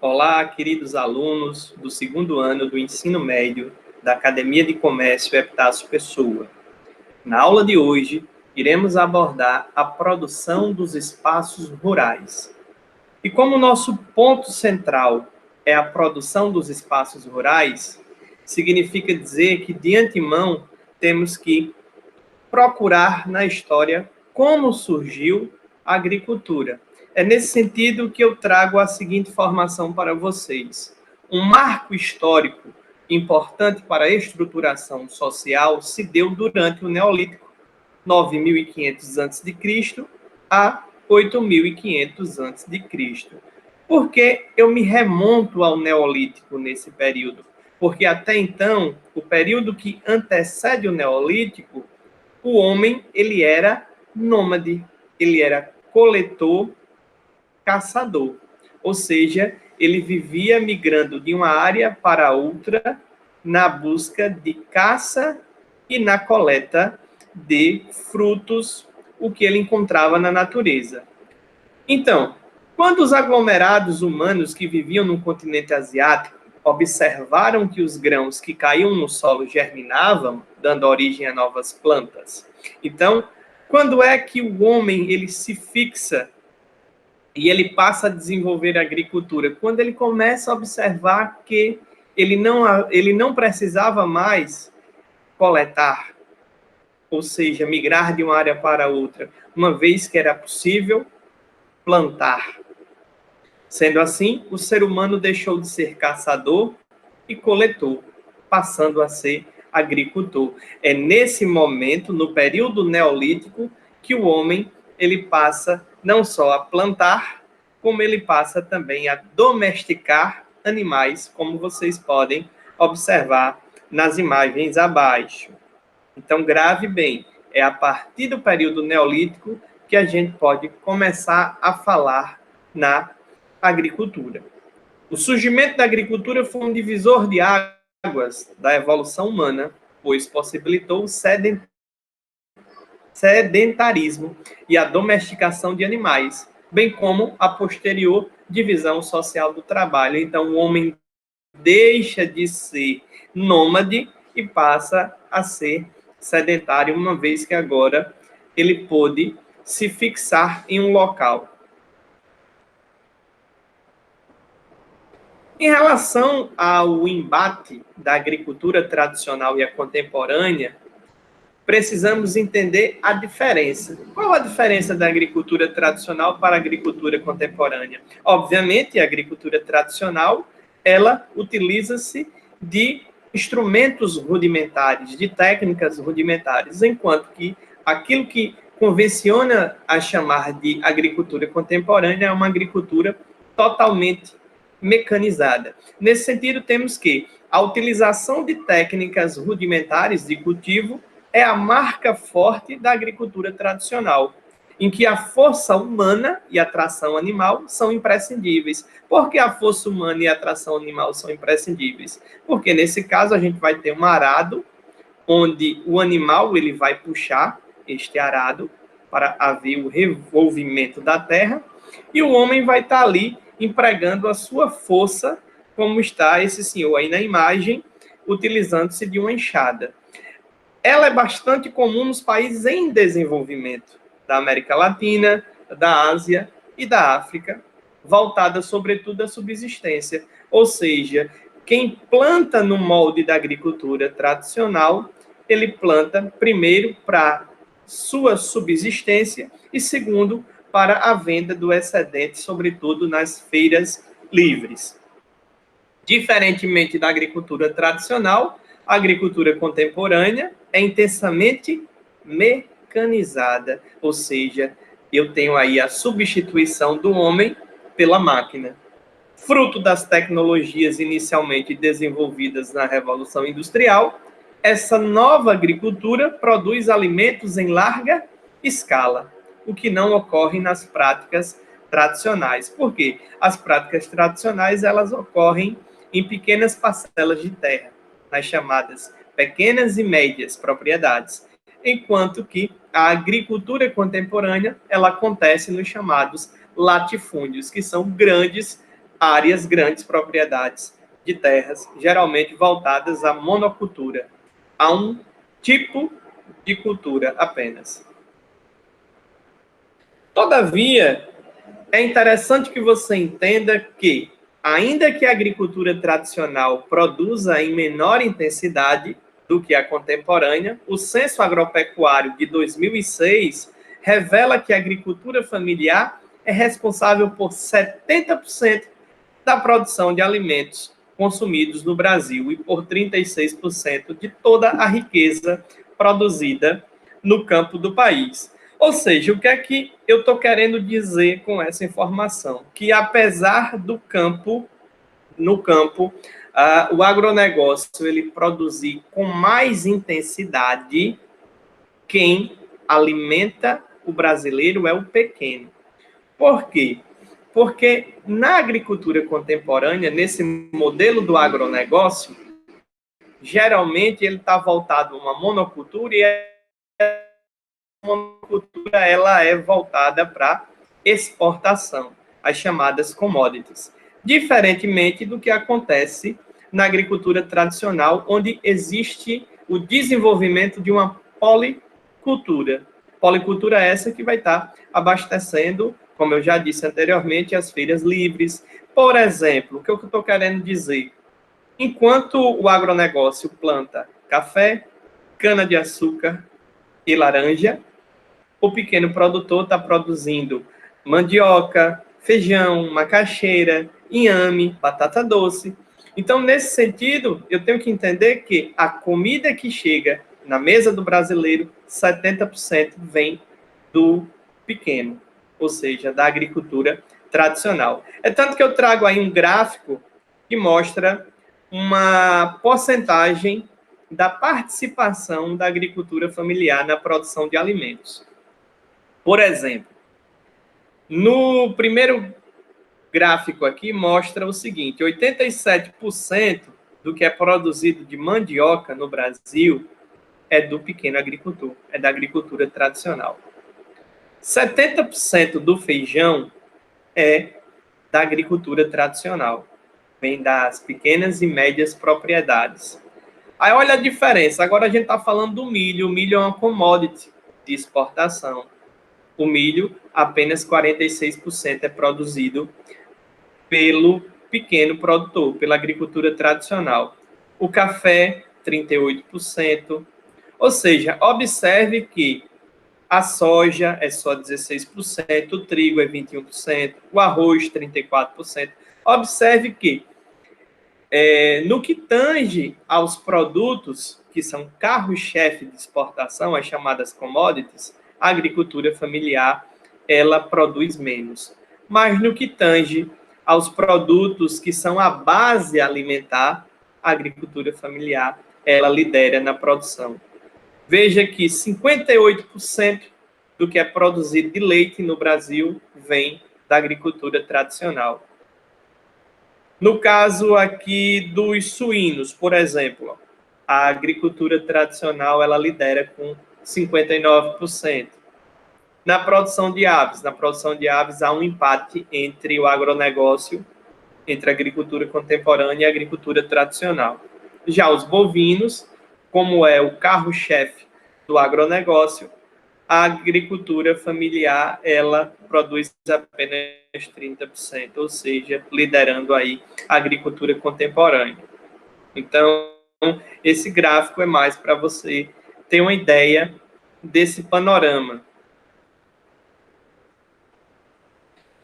Olá, queridos alunos do segundo ano do ensino médio da Academia de Comércio Epitácio Pessoa. Na aula de hoje, iremos abordar a produção dos espaços rurais. E como nosso ponto central é a produção dos espaços rurais, significa dizer que, de antemão, temos que procurar na história como surgiu a agricultura. É nesse sentido que eu trago a seguinte informação para vocês. Um marco histórico importante para a estruturação social se deu durante o Neolítico, 9.500 a.C. a 8.500 a.C. Por que eu me remonto ao Neolítico nesse período? Porque até então, o período que antecede o Neolítico, o homem ele era nômade, ele era coletor, caçador, ou seja, ele vivia migrando de uma área para outra na busca de caça e na coleta de frutos, o que ele encontrava na natureza. Então, quando os aglomerados humanos que viviam no continente asiático observaram que os grãos que caíam no solo germinavam, dando origem a novas plantas. Então, quando é que o homem ele se fixa e ele passa a desenvolver a agricultura? Quando ele começa a observar que ele não precisava mais coletar, ou seja, migrar de uma área para outra, uma vez que era possível plantar. Sendo assim, o ser humano deixou de ser caçador e coletor, passando a ser agricultor. É nesse momento, no período neolítico, que o homem ele passa não só a plantar, como ele passa também a domesticar animais, como vocês podem observar nas imagens abaixo. Então, grave bem, é a partir do período neolítico que a gente pode começar a falar na agricultura. O surgimento da agricultura foi um divisor de águas da evolução humana, pois possibilitou o sedentarismo e a domesticação de animais, bem como a posterior divisão social do trabalho. Então, o homem deixa de ser nômade e passa a ser sedentário, uma vez que agora ele pôde se fixar em um local. Em relação ao embate da agricultura tradicional e a contemporânea, precisamos entender a diferença. Qual a diferença da agricultura tradicional para a agricultura contemporânea? Obviamente, a agricultura tradicional, ela utiliza-se de instrumentos rudimentares, de técnicas rudimentares, enquanto que aquilo que convenciona a chamar de agricultura contemporânea é uma agricultura totalmente mecanizada. Nesse sentido, temos que a utilização de técnicas rudimentares de cultivo é a marca forte da agricultura tradicional, em que a força humana e a tração animal são imprescindíveis. Por que a força humana e a tração animal são imprescindíveis? Porque, nesse caso, a gente vai ter um arado, onde o animal ele vai puxar este arado para haver o revolvimento da terra, e o homem vai estar ali empregando a sua força, como está esse senhor aí na imagem, utilizando-se de uma enxada. Ela é bastante comum nos países em desenvolvimento, da América Latina, da Ásia e da África, voltada sobretudo à subsistência. Ou seja, quem planta no molde da agricultura tradicional, ele planta primeiro para sua subsistência e segundo para a venda do excedente, sobretudo nas feiras livres. Diferentemente da agricultura tradicional, a agricultura contemporânea é intensamente mecanizada, ou seja, eu tenho aí a substituição do homem pela máquina. Fruto das tecnologias inicialmente desenvolvidas na Revolução Industrial, essa nova agricultura produz alimentos em larga escala, o que não ocorre nas práticas tradicionais. Por quê? As práticas tradicionais, elas ocorrem em pequenas parcelas de terra, nas chamadas pequenas e médias propriedades, enquanto que a agricultura contemporânea, ela acontece nos chamados latifúndios, que são grandes áreas, grandes propriedades de terras, geralmente voltadas à monocultura, a um tipo de cultura apenas. Todavia, é interessante que você entenda que, ainda que a agricultura tradicional produza em menor intensidade do que a contemporânea, o Censo Agropecuário de 2006 revela que a agricultura familiar é responsável por 70% da produção de alimentos consumidos no Brasil e por 36% de toda a riqueza produzida no campo do país. Ou seja, o que é que eu estou querendo dizer com essa informação? Que apesar do campo, no campo, o agronegócio ele produzir com mais intensidade, quem alimenta o brasileiro é o pequeno. Por quê? Porque na agricultura contemporânea, nesse modelo do agronegócio, geralmente ele está voltado a uma monocultura e a monocultura ela é voltada para exportação, as chamadas commodities. Diferentemente do que acontece na agricultura tradicional, onde existe o desenvolvimento de uma policultura. Policultura essa que vai estar abastecendo, como eu já disse anteriormente, as feiras livres. Por exemplo, o que eu estou querendo dizer? Enquanto o agronegócio planta café, cana-de-açúcar e laranja, o pequeno produtor está produzindo mandioca, feijão, macaxeira, inhame, batata doce. Então, nesse sentido, eu tenho que entender que a comida que chega na mesa do brasileiro, 70% vem do pequeno, ou seja, da agricultura tradicional. É tanto que eu trago aí um gráfico que mostra uma porcentagem da participação da agricultura familiar na produção de alimentos. Por exemplo, no primeiro gráfico aqui mostra o seguinte: 87% do que é produzido de mandioca no Brasil é do pequeno agricultor, é da agricultura tradicional. 70% do feijão é da agricultura tradicional, vem das pequenas e médias propriedades. Aí olha a diferença, agora a gente está falando do milho. O milho é uma commodity de exportação. O milho, apenas 46% é produzido pelo pequeno produtor, pela agricultura tradicional. O café, 38%. Ou seja, observe que a soja é só 16%, o trigo é 21%, o arroz, 34%. Observe que, no que tange aos produtos que são carro-chefe de exportação, as chamadas commodities, a agricultura familiar, ela produz menos. Mas no que tange aos produtos que são a base alimentar, a agricultura familiar, ela lidera na produção. Veja que 58% do que é produzido de leite no Brasil vem da agricultura tradicional. No caso aqui dos suínos, por exemplo, a agricultura tradicional ela lidera com 59%. Na produção de aves há um empate entre o agronegócio, entre a agricultura contemporânea e a agricultura tradicional. Já os bovinos, como é o carro-chefe do agronegócio, a agricultura familiar, ela produz apenas 30%, ou seja, liderando aí a agricultura contemporânea. Então, esse gráfico é mais para você ter uma ideia desse panorama.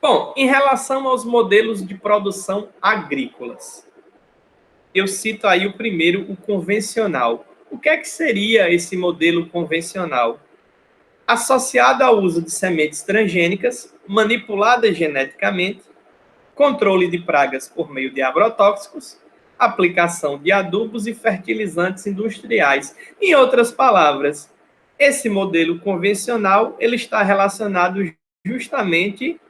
Bom, em relação aos modelos de produção agrícolas, eu cito aí o primeiro, o convencional. O que é que seria esse modelo convencional? Associado ao uso de sementes transgênicas, manipuladas geneticamente, controle de pragas por meio de agrotóxicos, aplicação de adubos e fertilizantes industriais. Em outras palavras, esse modelo convencional ele está relacionado justamente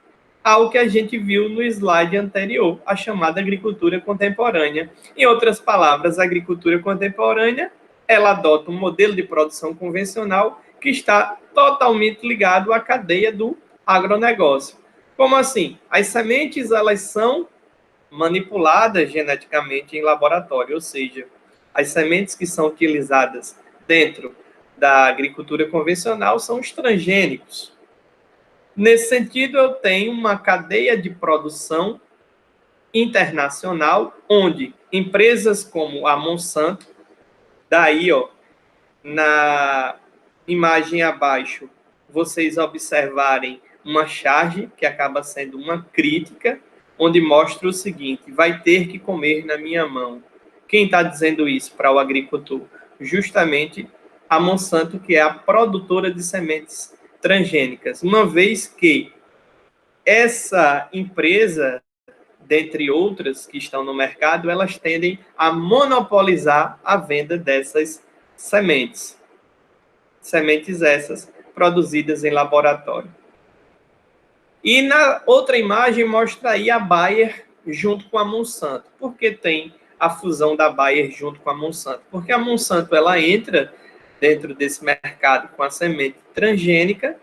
ao que a gente viu no slide anterior, a chamada agricultura contemporânea. Em outras palavras, a agricultura contemporânea ela adota um modelo de produção convencional que está totalmente ligado à cadeia do agronegócio. Como assim? As sementes elas são manipuladas geneticamente em laboratório, ou seja, as sementes que são utilizadas dentro da agricultura convencional são os transgênicos. Nesse sentido, eu tenho uma cadeia de produção internacional, onde empresas como a Monsanto, daí, ó, na imagem abaixo, vocês observarem uma charge, que acaba sendo uma crítica, onde mostra o seguinte: vai ter que comer na minha mão. Quem está dizendo isso para o agricultor? Justamente a Monsanto, que é a produtora de sementes transgênicas, uma vez que essa empresa, dentre outras que estão no mercado, elas tendem a monopolizar a venda dessas sementes. Sementes essas produzidas em laboratório. E na outra imagem mostra aí a Bayer junto com a Monsanto. Por que tem a fusão da Bayer junto com a Monsanto? Porque a Monsanto ela entra dentro desse mercado com a semente transgênica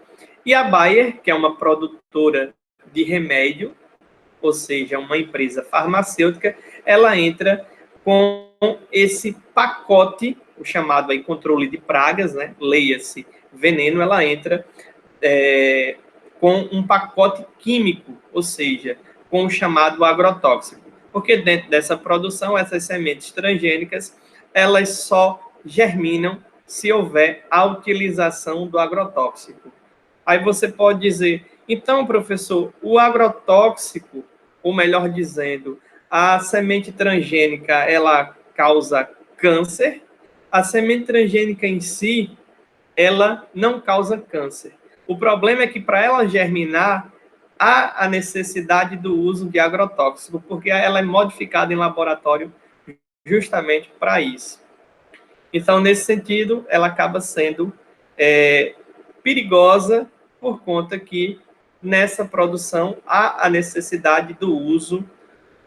e a Bayer, que é uma produtora de remédio, ou seja, uma empresa farmacêutica, ela entra com esse pacote, o chamado aí controle de pragas, né? Leia-se veneno, ela entra com um pacote químico, ou seja, com o chamado agrotóxico. Porque dentro dessa produção, essas sementes transgênicas, elas só germinam se houver a utilização do agrotóxico. Aí você pode dizer, então, professor, o agrotóxico, ou melhor dizendo, a semente transgênica, ela causa câncer. A semente transgênica em si, ela não causa câncer. O problema é que para ela germinar, há a necessidade do uso de agrotóxico, porque ela é modificada em laboratório justamente para isso. Então, nesse sentido, ela acaba sendo perigosa por conta que nessa produção há a necessidade do uso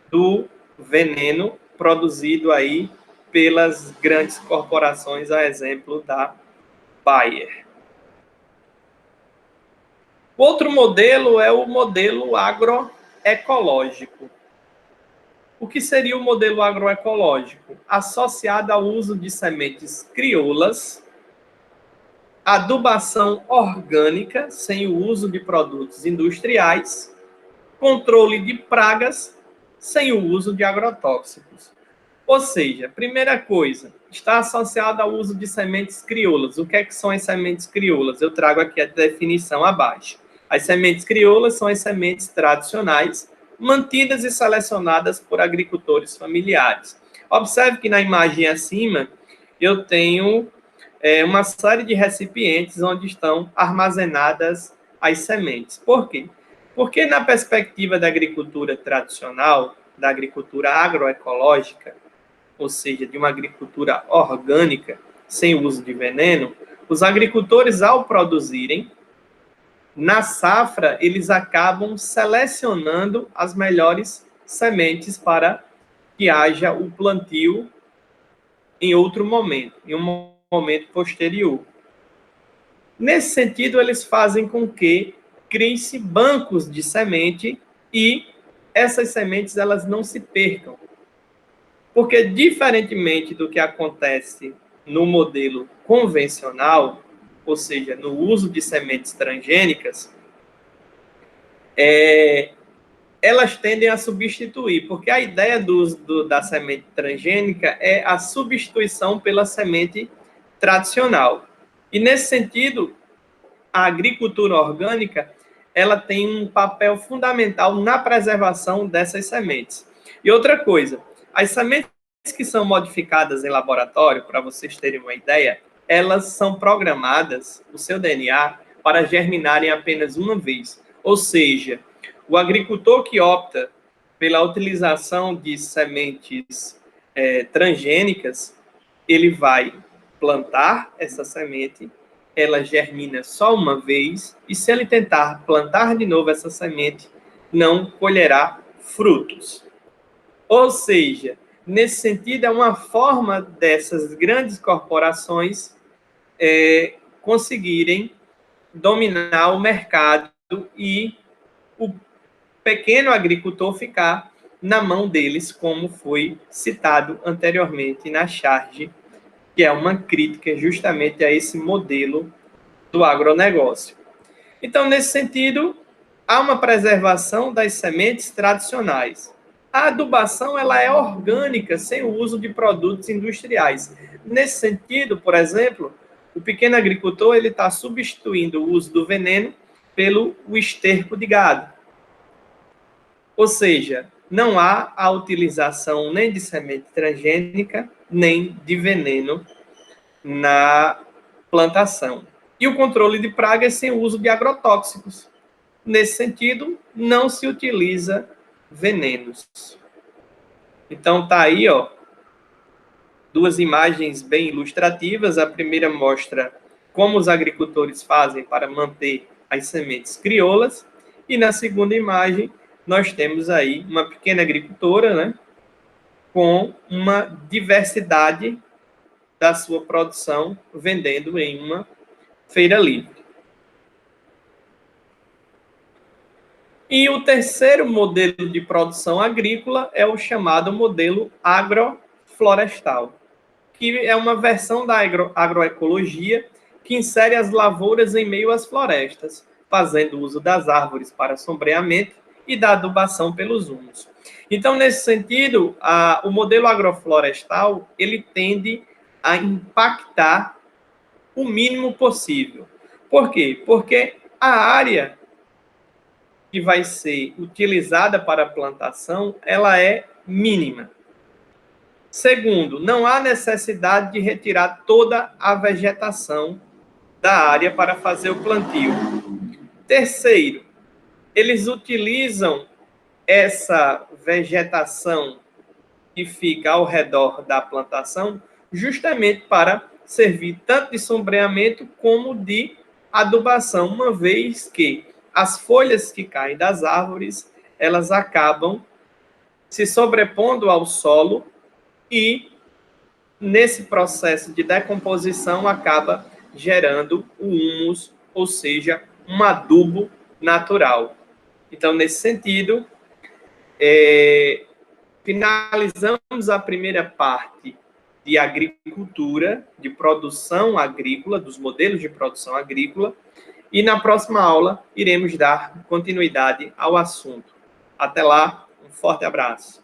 do veneno produzido aí pelas grandes corporações, a exemplo da Bayer. Outro modelo é o modelo agroecológico. O que seria o modelo agroecológico? Associado ao uso de sementes crioulas, adubação orgânica, sem o uso de produtos industriais, controle de pragas, sem o uso de agrotóxicos. Ou seja, primeira coisa, está associado ao uso de sementes crioulas. O que é que são as sementes crioulas? Eu trago aqui a definição abaixo. As sementes crioulas são as sementes tradicionais, mantidas e selecionadas por agricultores familiares. Observe que na imagem acima, eu tenho uma série de recipientes onde estão armazenadas as sementes. Por quê? Porque na perspectiva da agricultura tradicional, da agricultura agroecológica, ou seja, de uma agricultura orgânica, sem uso de veneno, os agricultores, ao produzirem, na safra, eles acabam selecionando as melhores sementes para que haja o plantio em outro momento, em um momento posterior. Nesse sentido, eles fazem com que criem-se bancos de semente e essas sementes elas não se percam. Porque, diferentemente do que acontece no modelo convencional, ou seja, no uso de sementes transgênicas, elas tendem a substituir, porque a ideia do uso da semente transgênica é a substituição pela semente tradicional. E, nesse sentido, a agricultura orgânica ela tem um papel fundamental na preservação dessas sementes. E outra coisa, as sementes que são modificadas em laboratório, para vocês terem uma ideia, elas são programadas, o seu DNA, para germinarem apenas uma vez. Ou seja, o agricultor que opta pela utilização de sementes transgênicas, ele vai plantar essa semente, ela germina só uma vez, e se ele tentar plantar de novo essa semente, não colherá frutos. Ou seja, nesse sentido, é uma forma dessas grandes corporações conseguirem dominar o mercado e o pequeno agricultor ficar na mão deles, como foi citado anteriormente na charge, que é uma crítica justamente a esse modelo do agronegócio. Então, nesse sentido, há uma preservação das sementes tradicionais. A adubação ela é orgânica, sem o uso de produtos industriais. Nesse sentido, por exemplo, o pequeno agricultor ele está substituindo o uso do veneno pelo esterco de gado. Ou seja, não há a utilização nem de semente transgênica, nem de veneno na plantação. E o controle de pragas sem o uso de agrotóxicos. Nesse sentido, não se utiliza venenos. Então, tá aí, ó, duas imagens bem ilustrativas. A primeira mostra como os agricultores fazem para manter as sementes crioulas. E na segunda imagem, nós temos aí uma pequena agricultora, né, com uma diversidade da sua produção, vendendo em uma feira livre. E o terceiro modelo de produção agrícola é o chamado modelo agroflorestal, que é uma versão da agroecologia que insere as lavouras em meio às florestas, fazendo uso das árvores para sombreamento e da adubação pelos humus. Então, nesse sentido, o modelo agroflorestal ele tende a impactar o mínimo possível. Por quê? Porque a área que vai ser utilizada para a plantação, ela é mínima. Segundo, não há necessidade de retirar toda a vegetação da área para fazer o plantio. Terceiro, eles utilizam essa vegetação que fica ao redor da plantação justamente para servir tanto de sombreamento como de adubação, uma vez que as folhas que caem das árvores, elas acabam se sobrepondo ao solo e, nesse processo de decomposição, acaba gerando o humus, ou seja, um adubo natural. Então, nesse sentido, finalizamos a primeira parte de agricultura, de produção agrícola, dos modelos de produção agrícola, e na próxima aula iremos dar continuidade ao assunto. Até lá, um forte abraço.